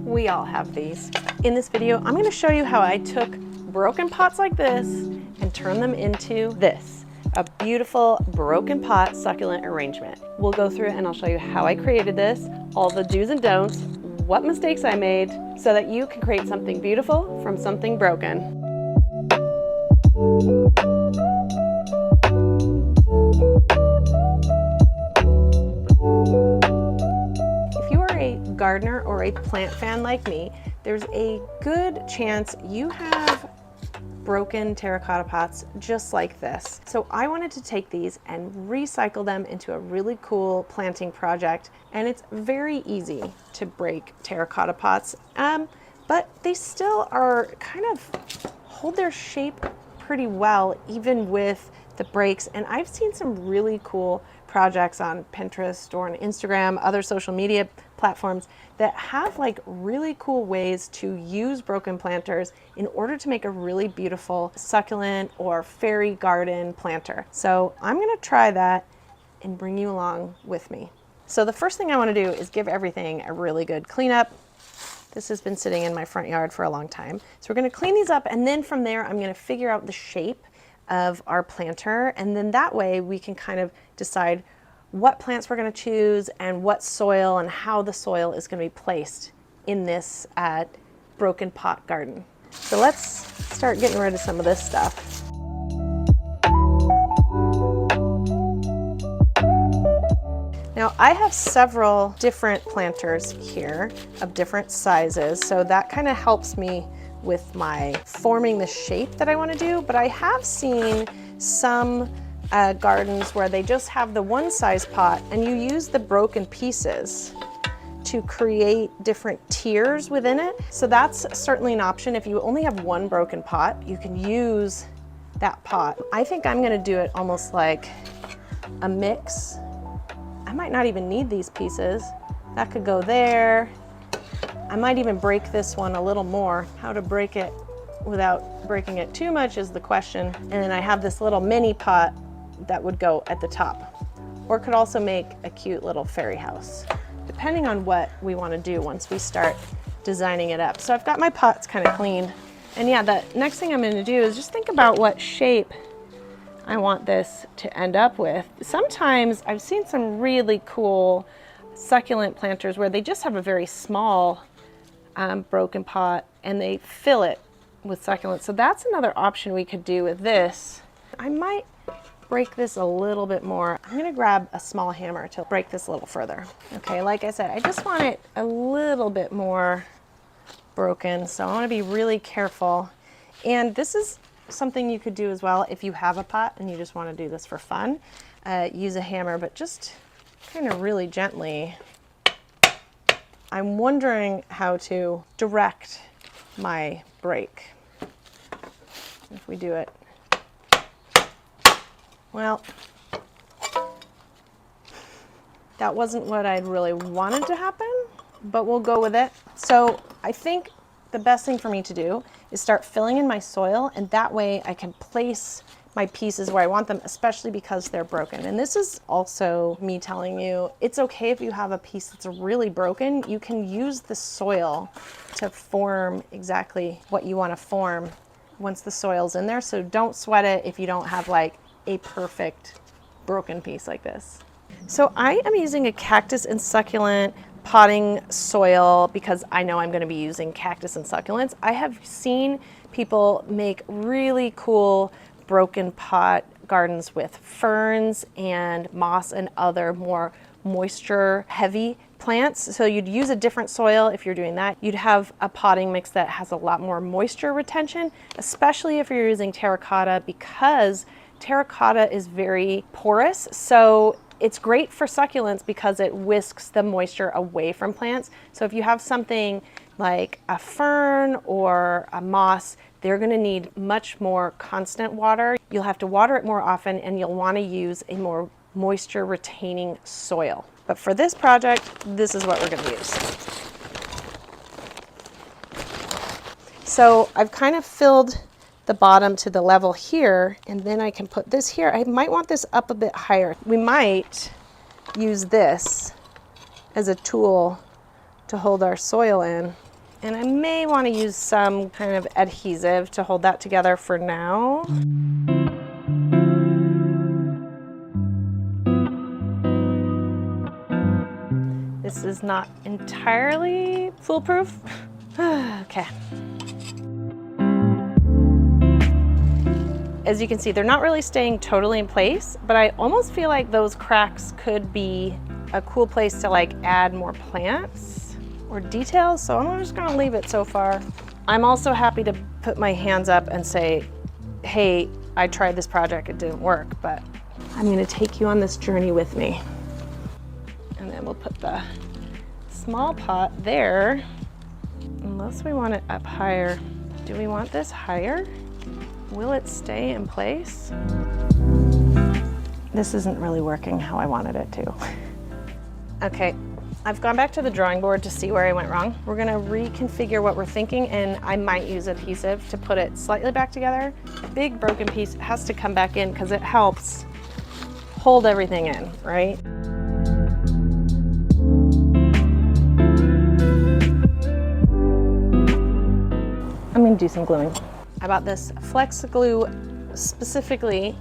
We all have these. In this video, I'm going to show you how I took broken pots like this and turned them into this, a beautiful broken pot succulent arrangement. We'll go through it and I'll show you how I created this, all the do's and don'ts, what mistakes I made, so that you can create something beautiful from something broken. Gardener or a plant fan like me, there's a good chance you have broken terracotta pots just like this. So I wanted to take these and recycle them into a really cool planting project, and it's very easy to break terracotta pots, but they still are kind of hold their shape pretty well even with the breaks. And I've seen some really cool projects on Pinterest or on Instagram, other social media platforms that have like really cool ways to use broken planters in order to make a really beautiful succulent or fairy garden planter. So I'm gonna try that and bring you along with me. So the first thing I wanna do is give everything a really good cleanup. This has been sitting in my front yard for a long time. So we're gonna clean these up, and then from there I'm gonna figure out the shape of our planter, and then that way we can kind of decide what plants we're going to choose and what soil and how the soil is going to be placed in this broken pot garden. So let's start getting rid of some of this stuff. Now I have several different planters here of different sizes, so that kind of helps me with my forming the shape that I want to do. But I have seen some gardens where they just have the one size pot and you use the broken pieces to create different tiers within it. So that's certainly an option. If you only have one broken pot, you can use that pot. I think I'm going to do it almost like a mix. I might not even need these pieces. That could go there. I might even break this one a little more. How to break it without breaking it too much is the question. And then I have this little mini pot that would go at the top, or could also make a cute little fairy house, depending on what we want to do once we start designing it up. So I've got my pots kind of cleaned. And yeah, the next thing I'm going to do is just think about what shape I want this to end up with. Sometimes I've seen some really cool succulent planters where they just have a very small broken pot and they fill it with succulents. So that's another option we could do with this. I might break this a little bit more. I'm gonna grab a small hammer to break this a little further. Okay, like I said, I just want it a little bit more broken, so I wanna be really careful. And this is something you could do as well if you have a pot and you just wanna do this for fun. Use a hammer, but just kind of really gently. I'm wondering how to direct my break. If we do it, well, that wasn't what I'd really wanted to happen, but we'll go with it. So I think the best thing for me to do is start filling in my soil, and that way I can place my pieces where I want them, especially because they're broken. And this is also me telling you, it's okay if you have a piece that's really broken. You can use the soil to form exactly what you want to form once the soil's in there. So don't sweat it if you don't have like a perfect broken piece like this. So I am using a cactus and succulent potting soil because I know I'm going to be using cactus and succulents. I have seen people make really cool broken pot gardens with ferns and moss and other more moisture heavy plants. So you'd use a different soil if you're doing that. You'd have a potting mix that has a lot more moisture retention, especially if you're using terracotta, because terracotta is very porous. So it's great for succulents because it whisks the moisture away from plants. So if you have something like a fern or a moss, they're going to need much more constant water. You'll have to water it more often, and you'll want to use a more moisture retaining soil. But for this project, this is what we're going to use. So I've kind of filled the bottom to the level here, and then I can put this here. I might want this up a bit higher. We might use this as a tool to hold our soil in. And I may want to use some kind of adhesive to hold that together for now. This is not entirely foolproof. Okay. As you can see, they're not really staying totally in place, but I almost feel like those cracks could be a cool place to like add more plants or details, so I'm just gonna leave it so far. I'm also happy to put my hands up and say, hey, I tried this project, it didn't work, but I'm gonna take you on this journey with me. And then we'll put the small pot there, unless we want it up higher. Do we want this higher? Will it stay in place? This isn't really working how I wanted it to. Okay, I've gone back to the drawing board to see where I went wrong. We're gonna reconfigure what we're thinking, and I might use adhesive to put it slightly back together. A big broken piece has to come back in because it helps hold everything in, right? I'm gonna do some gluing. I bought this flex glue specifically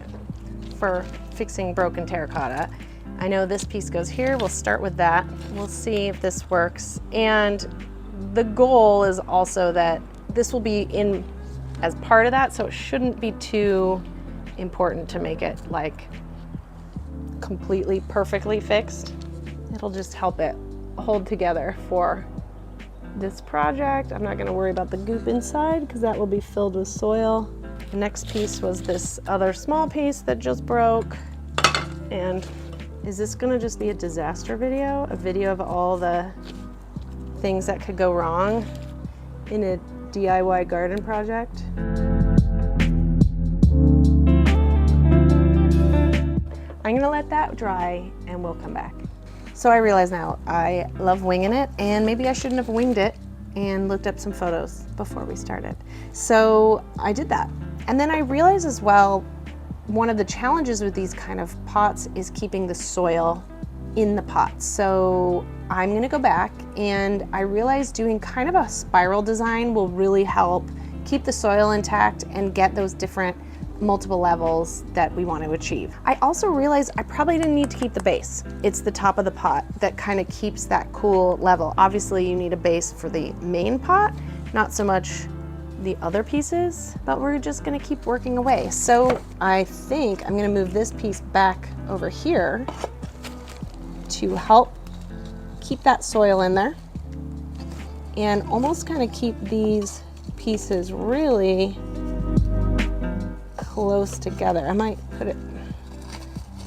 for fixing broken terracotta. I know this piece goes here, we'll start with that. We'll see if this works. And the goal is also that this will be in as part of that, so it shouldn't be too important to make it like completely perfectly fixed. It'll just help it hold together for this project. I'm not gonna worry about the goop inside because that will be filled with soil. The next piece was this other small piece that just broke. And is this gonna just be a disaster video? A video of all the things that could go wrong in a DIY garden project? I'm gonna let that dry and we'll come back. So I realize now I love winging it, and maybe I shouldn't have winged it and looked up some photos before we started. So I did that. And then I realized as well, one of the challenges with these kind of pots is keeping the soil in the pots. So I'm gonna go back, and I realized doing kind of a spiral design will really help keep the soil intact and get those different multiple levels that we want to achieve. I also realized I probably didn't need to keep the base. It's the top of the pot that kind of keeps that cool level. Obviously you need a base for the main pot, not so much the other pieces, but we're just gonna keep working away. So I think I'm gonna move this piece back over here to help keep that soil in there and almost kind of keep these pieces really close together. I might put it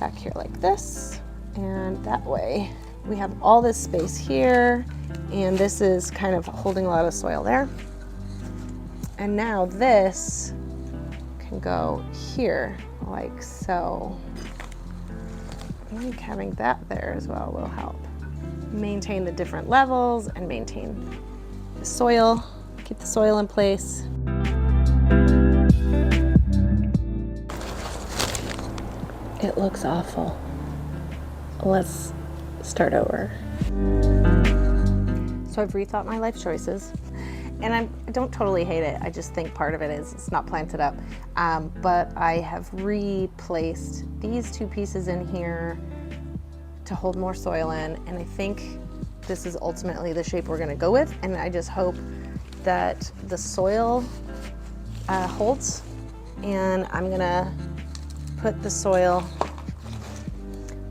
back here like this, and that way we have all this space here, and this is kind of holding a lot of soil there. And now this can go here like so. I think having that there as well will help maintain the different levels and maintain the soil, keep the soil in place. It looks awful. Let's start over. So I've rethought my life choices, and I don't totally hate it. I just think part of it is it's not planted up. But I have replaced these two pieces in here to hold more soil in, and I think this is ultimately the shape we're gonna go with, and I just hope that the soil holds, and I'm gonna put the soil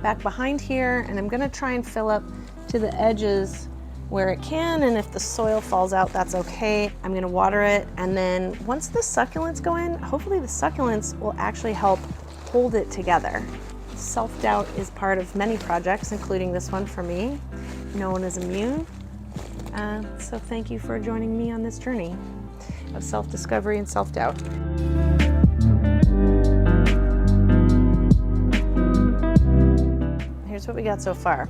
back behind here, and I'm gonna try and fill up to the edges where it can, and if the soil falls out, that's okay. I'm gonna water it, and then once the succulents go in, hopefully the succulents will actually help hold it together. Self-doubt is part of many projects, including this one for me. No one is immune. So thank you for joining me on this journey of self-discovery and self-doubt. Here's what we got so far.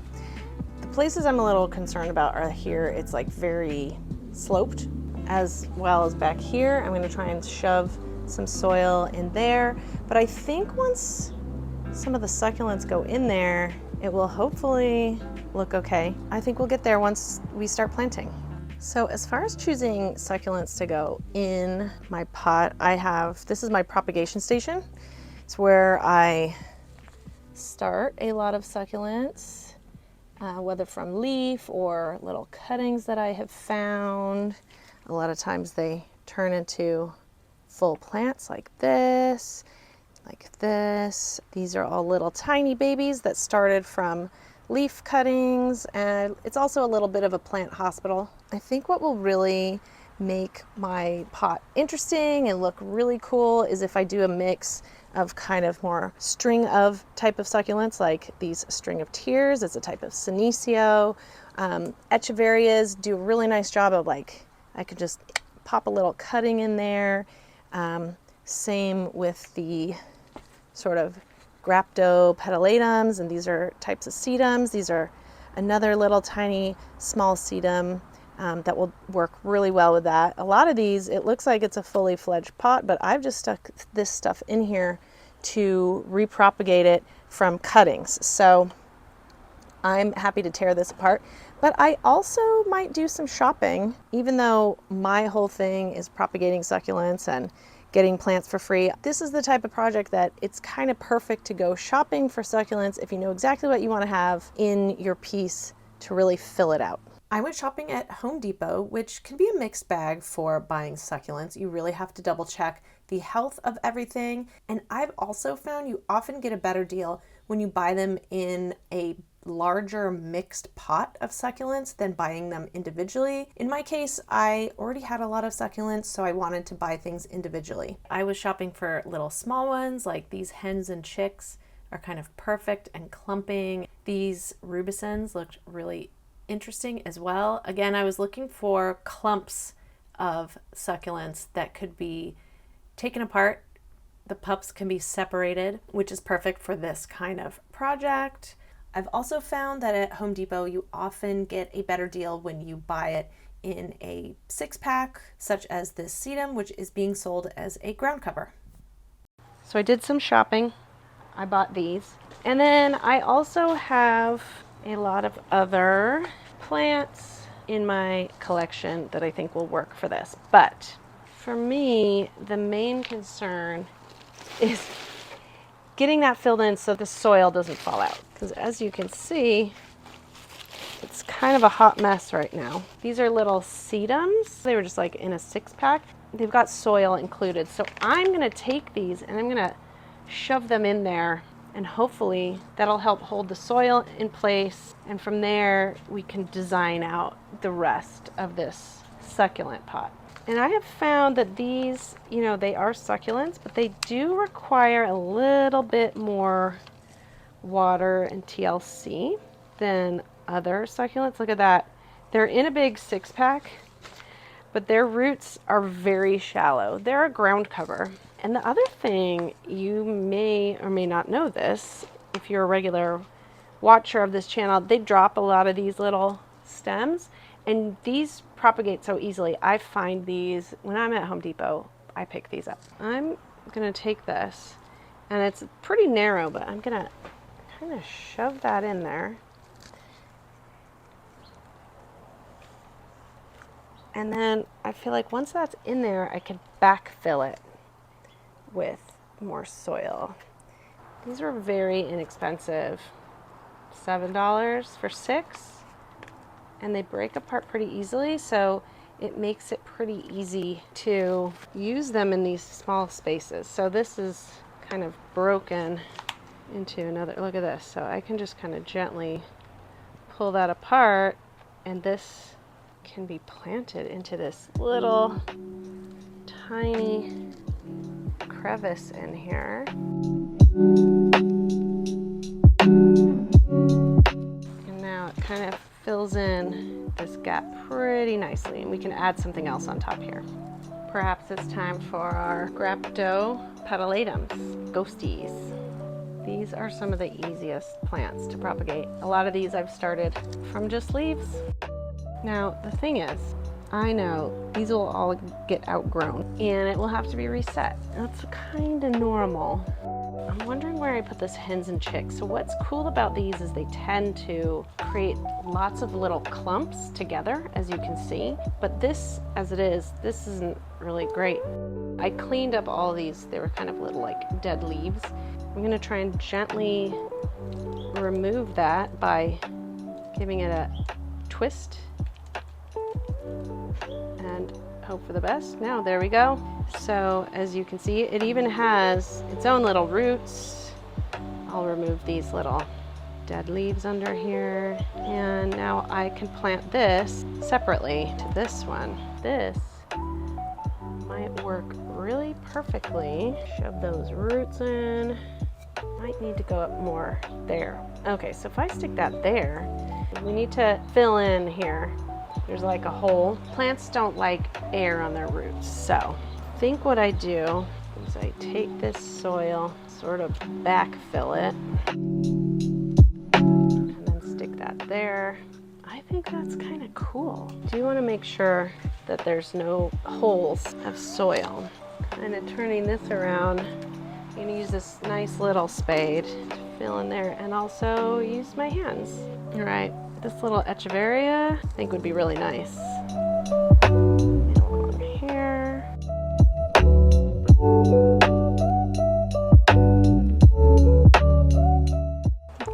The places I'm a little concerned about are here. It's like very sloped, as well as back here. I'm gonna try and shove some soil in there. But I think once some of the succulents go in there, it will hopefully look okay. I think we'll get there once we start planting. So as far as choosing succulents to go in my pot, this is my propagation station. It's where I start a lot of succulents, whether from leaf or little cuttings that I have found. A lot of times they turn into full plants like this. These are all little tiny babies that started from leaf cuttings, and it's also a little bit of a plant hospital. I think what will really make my pot interesting and look really cool is if I do a mix of kind of more string of type of succulents, like these string of tears. It's a type of senecio. Echeverias do a really nice job of, like, I could just pop a little cutting in there. Same with the sort of graptopetalatums, and these are types of sedums. These are another little tiny small sedum that will work really well with that. A lot of these, it looks like it's a fully fledged pot, but I've just stuck this stuff in here to repropagate it from cuttings. So I'm happy to tear this apart, but I also might do some shopping. Even though my whole thing is propagating succulents and getting plants for free, this is the type of project that it's kind of perfect to go shopping for succulents if you know exactly what you want to have in your piece to really fill it out. I went shopping at Home Depot, which can be a mixed bag for buying succulents. You really have to double check the health of everything. And I've also found you often get a better deal when you buy them in a larger mixed pot of succulents than buying them individually. In my case, I already had a lot of succulents, so I wanted to buy things individually. I was shopping for little small ones, like these hens and chicks are kind of perfect and clumping. These rubicens looked really interesting as well. Again, I was looking for clumps of succulents that could be taken apart. The pups can be separated, which is perfect for this kind of project. I've also found that at Home Depot, you often get a better deal when you buy it in a 6-pack, such as this sedum, which is being sold as a ground cover. So I did some shopping. I bought these. And then I also have a lot of other plants in my collection that I think will work for this. But for me, the main concern is getting that filled in so the soil doesn't fall out. Because as you can see, it's kind of a hot mess right now. These are little sedums. They were just like in a 6-pack. They've got soil included. So I'm gonna take these and I'm gonna shove them in there, and hopefully that'll help hold the soil in place. And from there, we can design out the rest of this succulent pot. And I have found that these, they are succulents, but they do require a little bit more water and TLC than other succulents. Look at that. They're in a big 6-pack, but their roots are very shallow. They're a ground cover. And the other thing, you may or may not know this, if you're a regular watcher of this channel, they drop a lot of these little stems, and these propagate so easily. I find these, when I'm at Home Depot, I pick these up. I'm gonna take this, and it's pretty narrow, but I'm gonna kind of shove that in there. And then I feel like once that's in there, I can backfill it with more soil. These are very inexpensive, $7 for 6. And they break apart pretty easily, so it makes it pretty easy to use them in these small spaces. So this is kind of broken into another, look at this. So I can just kind of gently pull that apart, and this can be planted into this little tiny crevice in here. And now it kind of fills in this gap pretty nicely, and we can add something else on top here. Perhaps it's time for our graptopetalatums, ghosties. These are some of the easiest plants to propagate. A lot of these I've started from just leaves. Now the thing is, I know these will all get outgrown and it will have to be reset. That's kind of normal. I'm wondering where I put this hens and chicks. So what's cool about these is they tend to create lots of little clumps together, as you can see. But this, as it is, this isn't really great. I cleaned up all these. They were kind of little like dead leaves. I'm gonna try and gently remove that by giving it a twist and hope for the best. Now, there we go. So as you can see, it even has its own little roots. I'll remove these little dead leaves under here. And now I can plant this separately to this one. This might work really perfectly. Shove those roots in. Might need to go up more there. Okay, so if I stick that there, we need to fill in here. There's like a hole. Plants don't like air on their roots, so I think what I do is I take this soil, sort of backfill it, and then stick that there. I think that's kind of cool. Do you want to make sure that there's no holes of soil? Kind of turning this around. I'm going to use this nice little spade to fill in there and also use my hands. All right, this little echeverria I think would be really nice. And along here.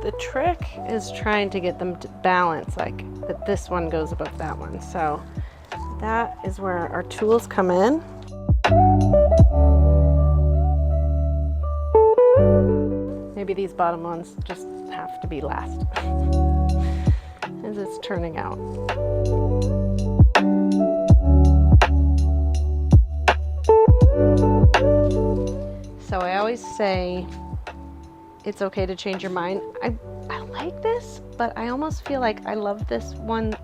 The trick is trying to get them to balance, like that this one goes above that one. So that is where our tools come in. Maybe these bottom ones just have to be last as it's turning out. So I always say it's okay to change your mind. I like this, but I almost feel like I love this one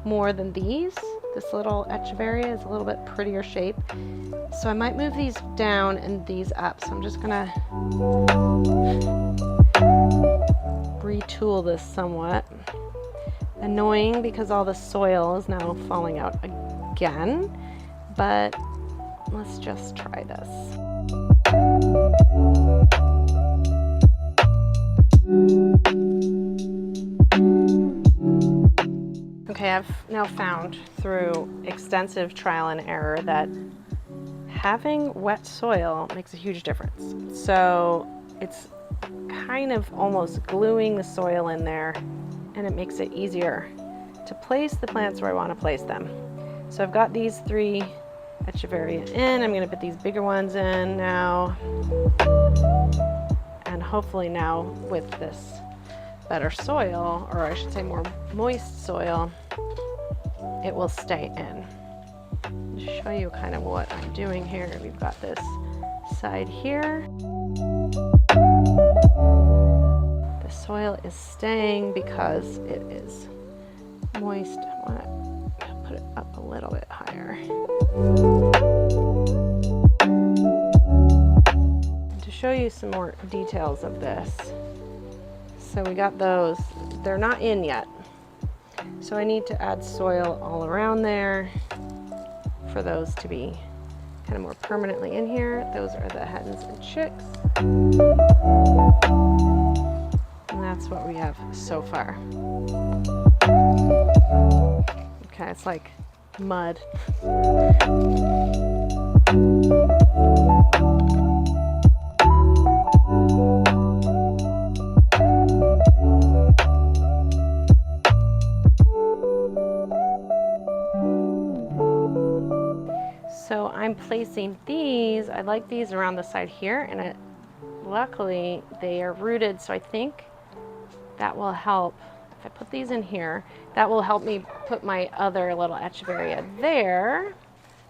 more than these. This little echeverria is a little bit prettier shape. So I might move these down and these up. So I'm just gonna retool this somewhat. Annoying because all the soil is now falling out again, but let's just try this. Okay, I've now found through extensive trial and error that having wet soil makes a huge difference. So it's kind of almost gluing the soil in there, and it makes it easier to place the plants where I want to place them. So I've got these 3 echeverria in. I'm going to put these bigger ones in now. And hopefully now with this better soil, or I should say more moist soil, it will stay in. To show you kind of what I'm doing here, we've got this side here. The soil is staying because it is moist. I want to put it up a little bit higher. And to show you some more details of this, so we got those. They're not in yet. So I need to add soil all around there for those to be kind of more permanently in here. Those are the hens and chicks. And that's what we have so far. Okay, it's like mud. So I'm placing these, I like these around the side here, and luckily they are rooted, so I think that will help. If I put these in here, that will help me put my other little echeverria there.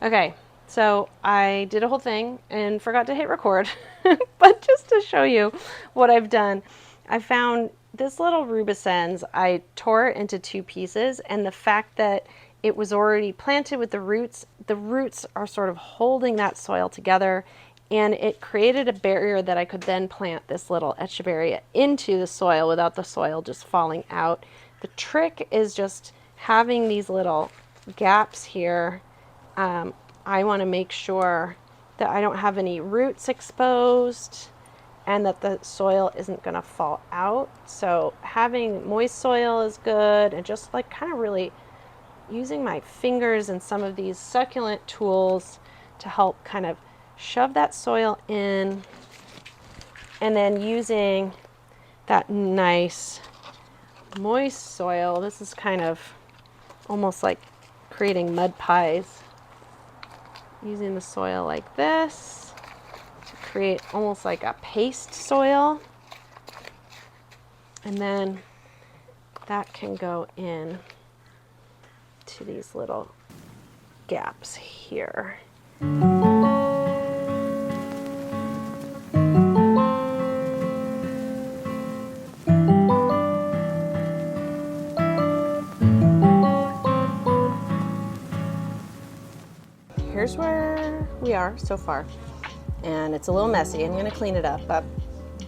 Okay, so I did a whole thing and forgot to hit record, but just to show you what I've done, I found this little rubescens. I tore it into 2 pieces, and the fact that it was already planted with the roots are sort of holding that soil together, and it created a barrier that I could then plant this little echeverria into the soil without the soil just falling out. The trick is just having these little gaps here. I want to make sure that I don't have any roots exposed, and that the soil isn't gonna fall out. So having moist soil is good, and just like kind of really using my fingers and some of these succulent tools to help kind of shove that soil in, and then using that nice moist soil. This is kind of almost like creating mud pies. Using the soil like this to create almost like a paste soil. And then that can go in to these little gaps here. Here's where we are so far, and it's a little messy. I'm going to clean it up, but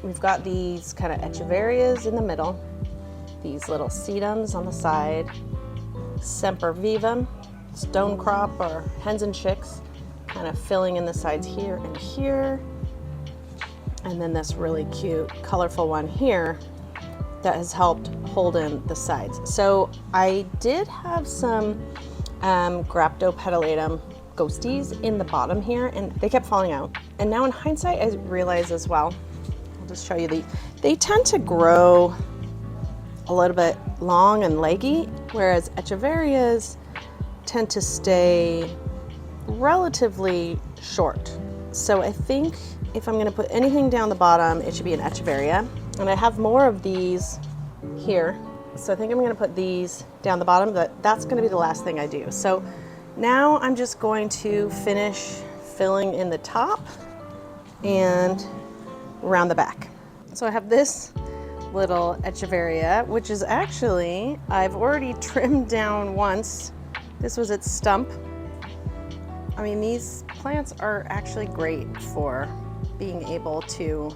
we've got these kind of echeverias in the middle, these little sedums on the side, sempervivum, stone crop or hens and chicks, kind of filling in the sides here and here, and then this really cute colorful one here that has helped hold in the sides. So I did have some graptopetalatum ghosties in the bottom here, and they kept falling out. And now in hindsight, I realize as well, I'll just show you these, they tend to grow a little bit long and leggy, whereas echeverias tend to stay relatively short. So I think if I'm gonna put anything down the bottom, it should be an echeverria. And I have more of these here. So I think I'm gonna put these down the bottom, but that's gonna be the last thing I do. So now I'm just going to finish filling in the top and around the back. So I have this little echeverria, which is actually, I've already trimmed down once. This was its stump. I mean, these plants are actually great for being able to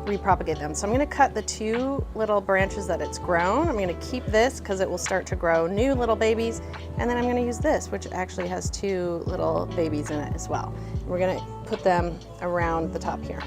repropagate them. So I'm going to cut the two little branches that it's grown. I'm going to keep this because it will start to grow new little babies, and then I'm going to use this, which actually has two little babies in it as well. We're going to put them around the top here.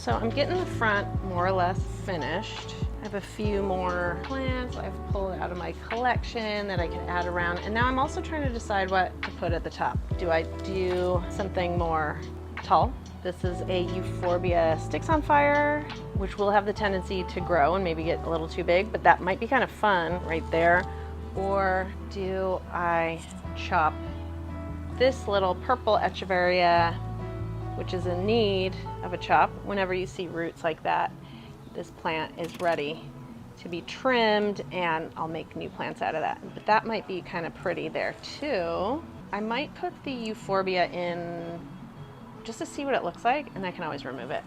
So I'm getting the front more or less finished. I have a few more plants I've pulled out of my collection that I can add around. And now I'm also trying to decide what to put at the top. Do I do something more tall? This is a euphorbia sticks on fire, which will have the tendency to grow and maybe get a little too big, but that might be kind of fun right there. Or do I chop this little purple echeverria, which is in need of a chop? Whenever you see roots like that, this plant is ready to be trimmed, and I'll make new plants out of that. But that might be kind of pretty there too. I might put the euphorbia in just to see what it looks like, and I can always remove it.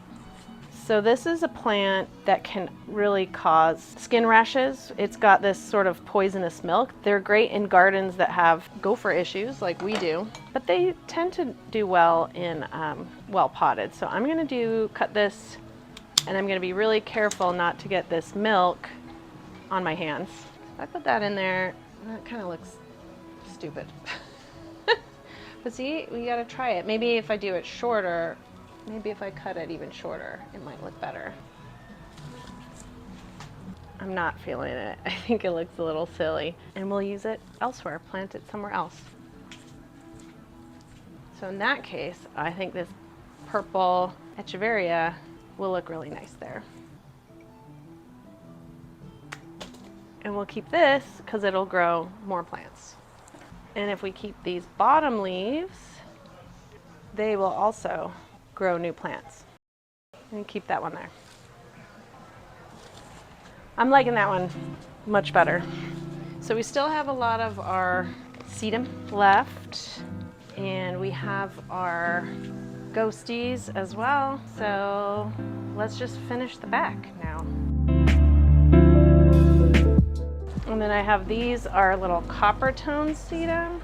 So this is a plant that can really cause skin rashes. It's got this sort of poisonous milk. They're great in gardens that have gopher issues like we do, but they tend to do well in well potted. So I'm gonna cut this, and I'm gonna be really careful not to get this milk on my hands. If I put that in there, that kind of looks stupid. But see, we gotta try it. Maybe if I do it shorter, maybe if I cut it even shorter, it might look better. I'm not feeling it. I think it looks a little silly. And we'll use it elsewhere, plant it somewhere else. So in that case, I think this purple echeverria will look really nice there. And we'll keep this because it'll grow more plants. And if we keep these bottom leaves, they will also grow new plants. And keep that one there. I'm liking that one much better. So we still have a lot of our sedum left, and we have our ghosties as well. So let's just finish the back now. And then I have these are little copper tone sedum.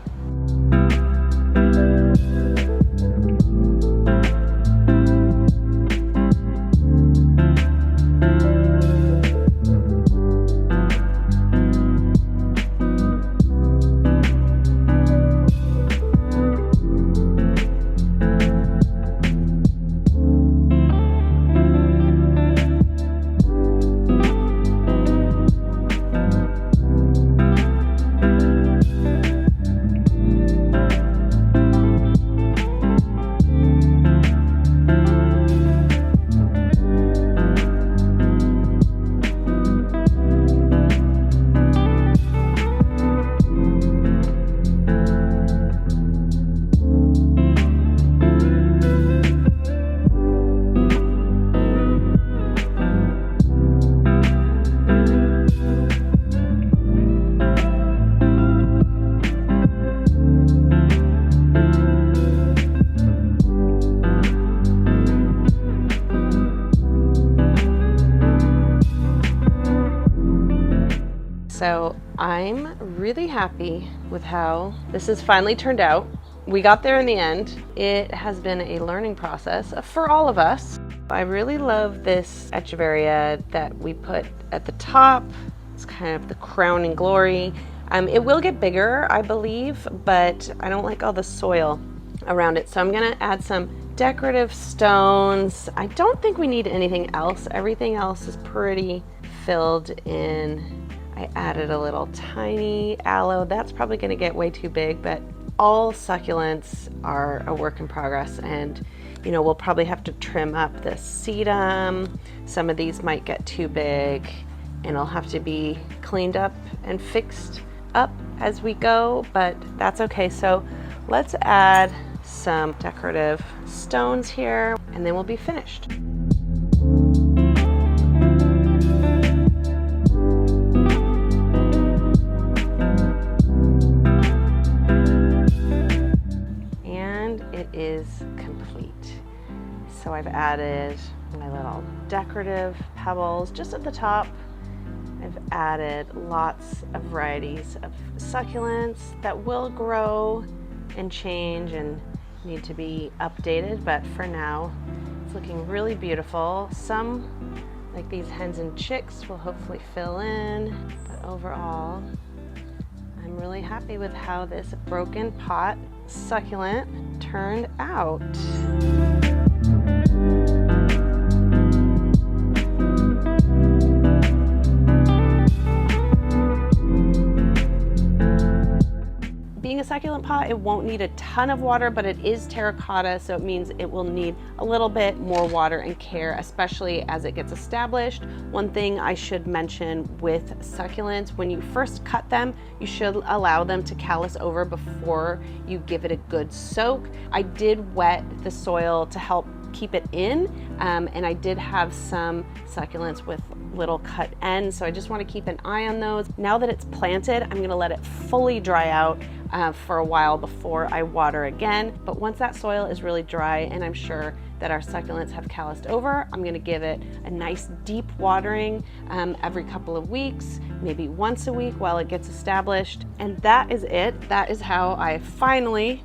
So I'm really happy with how this has finally turned out. We got there in the end. It has been a learning process for all of us. I really love this echeverria that we put at the top. It's kind of the crowning glory. It will get bigger, I believe, but I don't like all the soil around it. So I'm gonna add some decorative stones. I don't think we need anything else. Everything else is pretty filled in. I added a little tiny aloe. That's probably gonna get way too big, but all succulents are a work in progress, and you know, we'll probably have to trim up the sedum. Some of these might get too big and it'll have to be cleaned up and fixed up as we go, but that's okay. So let's add some decorative stones here and then we'll be finished. Is complete. So I've added my little decorative pebbles just at the top. I've added lots of varieties of succulents that will grow and change and need to be updated, but for now it's looking really beautiful. Some, like these hens and chicks, will hopefully fill in, but overall I'm really happy with how this broken pot succulent turned out. Being a succulent pot, it won't need a ton of water, but it is terracotta, so it means it will need a little bit more water and care, especially as it gets established. One thing I should mention with succulents, when you first cut them, you should allow them to callus over before you give it a good soak. I did wet the soil to help keep it in, and I did have some succulents with little cut ends, so I just want to keep an eye on those. Now that it's planted, I'm gonna let it fully dry out for a while before I water again. But once that soil is really dry and I'm sure that our succulents have calloused over, I'm gonna give it a nice deep watering every couple of weeks, maybe once a week while it gets established. And that is it. That is how I finally,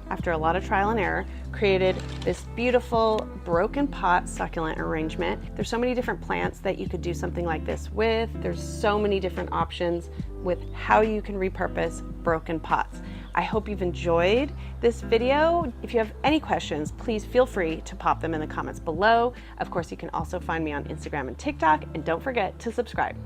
after a lot of trial and error, created this beautiful broken pot succulent arrangement. There's so many different plants that you could do something like this with. There's so many different options with how you can repurpose broken pots. I hope you've enjoyed this video. If you have any questions, please feel free to pop them in the comments below. Of course, you can also find me on Instagram and TikTok, and don't forget to subscribe.